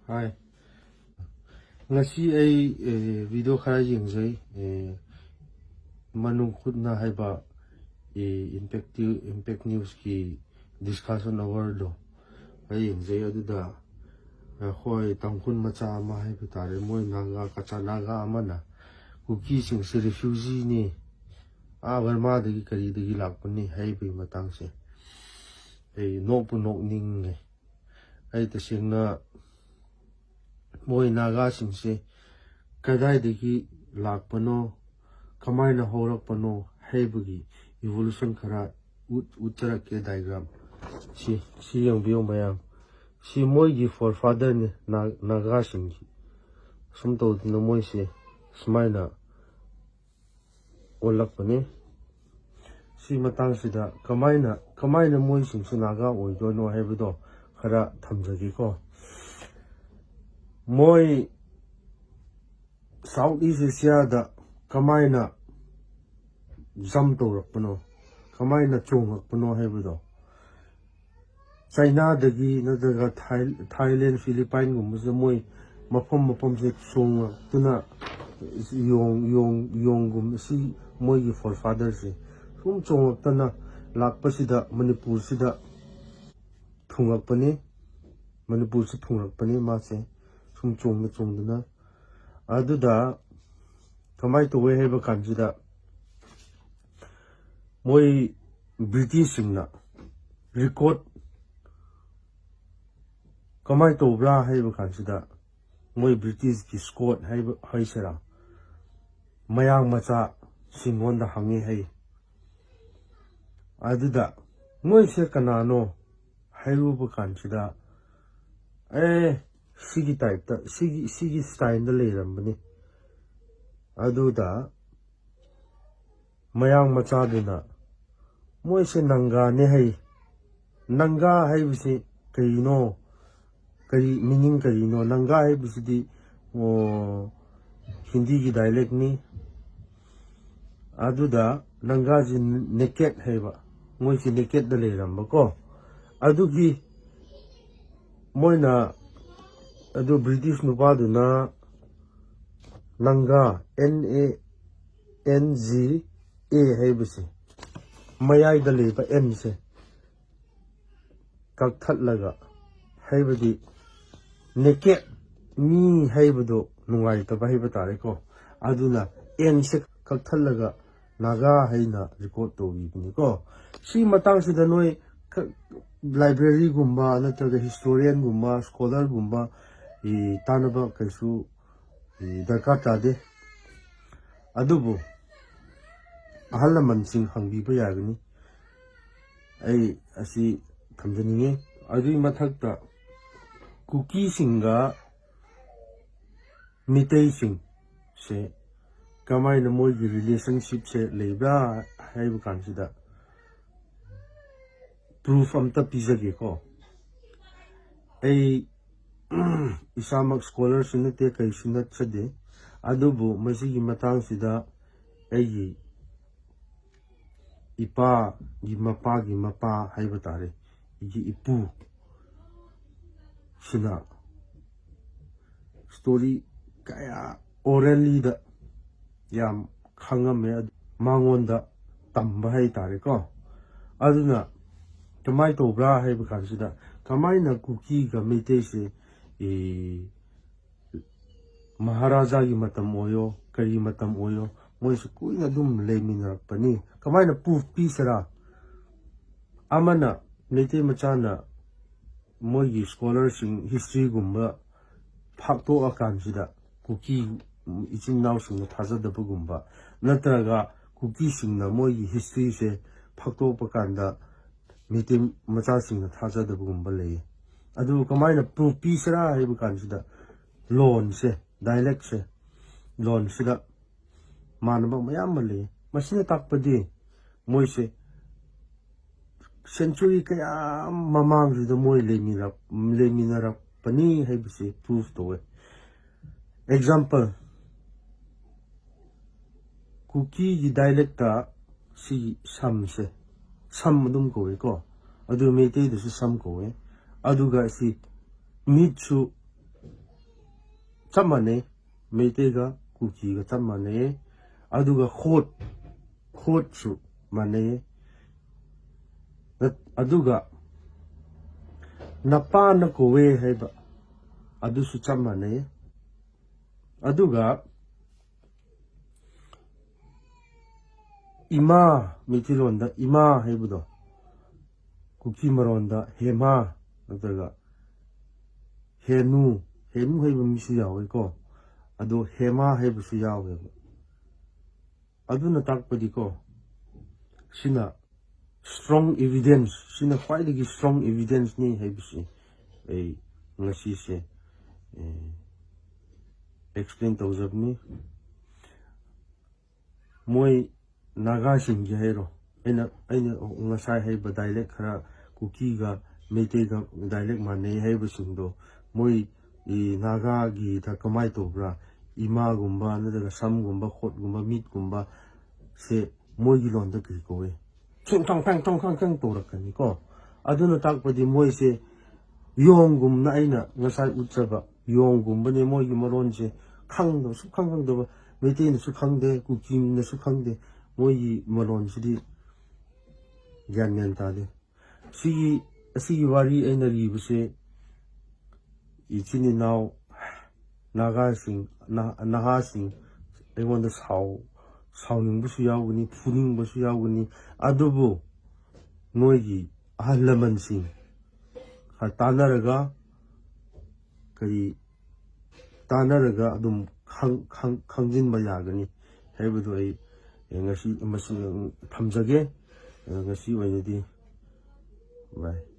Hi. Ngasi ay video khara yengzai manung khutna haiba impact news ki discussion hour do ay yengzai aduda khoi tangkhun macha ama haiba tare moi naga kacha naga amana kuki sing se refugee ni Burma dagi kari dagi lakpani haiba matang se ay nok ning ay tasingna moi naga singse kadai lakpano kamaina horakpano haibagi evolution khara uttarake diagram si yang biyo mayam si moi gi forefather ne naga singi sumto dina moi se smaina olakpane si matang sida kamaina moi singse naga oidono haibado khara thamjagi ko moi Southeast Asia da kamaina jump tawrakpano kamaina chongrakpano haibudo China dagi nadaga Thailand Philippines gumsa moi mafam se chongtuna yong gum si moi gi forefather se sum chongtana lakpasida Manipur sida thungakpani Manipur se thungrakpani ma se sum chongduna aduda kamai to we heba kanjida moi British singna record kamai to bra heba kanjida moi British ki Scott heba haisera mayang macha singonda hangi hai aduda moi se kanano hairuba kanjida sigi type ta sigi style da leirambani aduda mayang macha duna moi se nanga ne hai nanga hai bisi kaino kari meaning karino nanga hai bisi di hindi ki dialect ni aduda nanga ji naked hai ba moi se naked da leiramba ko adugi moina adu British nupa duna nanga NANGA haibasi mayai da leba N se kakthatlaga haibadi naked mi haibado nungai ta haiba tare ko aduna N se kakthatlaga naga haina record to bini ko si matang sida noi library gumba nataga historian gumba scholar gumba tanaba kaisu darkar tade adubu ahal laman sing hangbiba yagani ai asi thamjaninge adui mathakta kuki singa mitei sing se kamaina moi gi relationship se lebra haibu kansida proof amta pizage ko ai isamak scholar sinate kai sinat sade adubu masigi matang sida ai ipa gi mapa haiba tare gi ipu sina story kaya orally da yam khangame mangonda tamba hai tare ko aduna kamai to bra haiba kansida kamai na kuki ga mete se Maharaja gi matam oyo kari matam oyo moi su kuina dum leiminarpani kamaina proof pisara amana nete machana moi gi scholars in history gumba phakto akansida kuki ichin naw sing thajadaba gumba natraga kuki singna moi gi history se phakto pakanda nete macha sing thajadaba gumba lei adu kamaina proof pisara haiba kansida loan se dialect se loan sida manaba mayam male masina takpadi moi se century kaya mamang sida moi leminara pani haibisi proof to example kuki gi dialect ta si sam se sam dum ko adu mete du sam ko aduga si mitsu chap mane meite ga kuki ga chap mane aduga khot su mane aduga napa na kowe haiba adu su chap mane aduga ima mitilonda ima haibudo kuki maronda hema nataga henu haibu misu yawe ko ado hema haibu su yawe aduna takpadi ko sina strong evidence sina khwaidagi strong evidence ni haibu si ai ngasi se explain tawjabni moi naga singge hero aina ngasai haiba dialect khara kuki ga meite ga dialect mane haiba singdo moi naga gi ta kamai tobra ima gumba nadaga sam gumba khot gumba meat gumba se moi gi lon da ki ko we chung tong kang torakani ko aduna takpadi moi se yong gum na aina ngasai utjaba yong gumba ne moi gi maron se khangdo su khangdo meite ne su khangde kuki ne su khangde moi gi maron sidi gyan nyan ta de si wari aina ri buse ichini now naga sing aigwanda sauning busu yawgani funing busu yawgani adubu noigi ahal laman sing tanaraga adum khangjinba yagani haibudu ai ngasi thamjage ngasi oinadi bye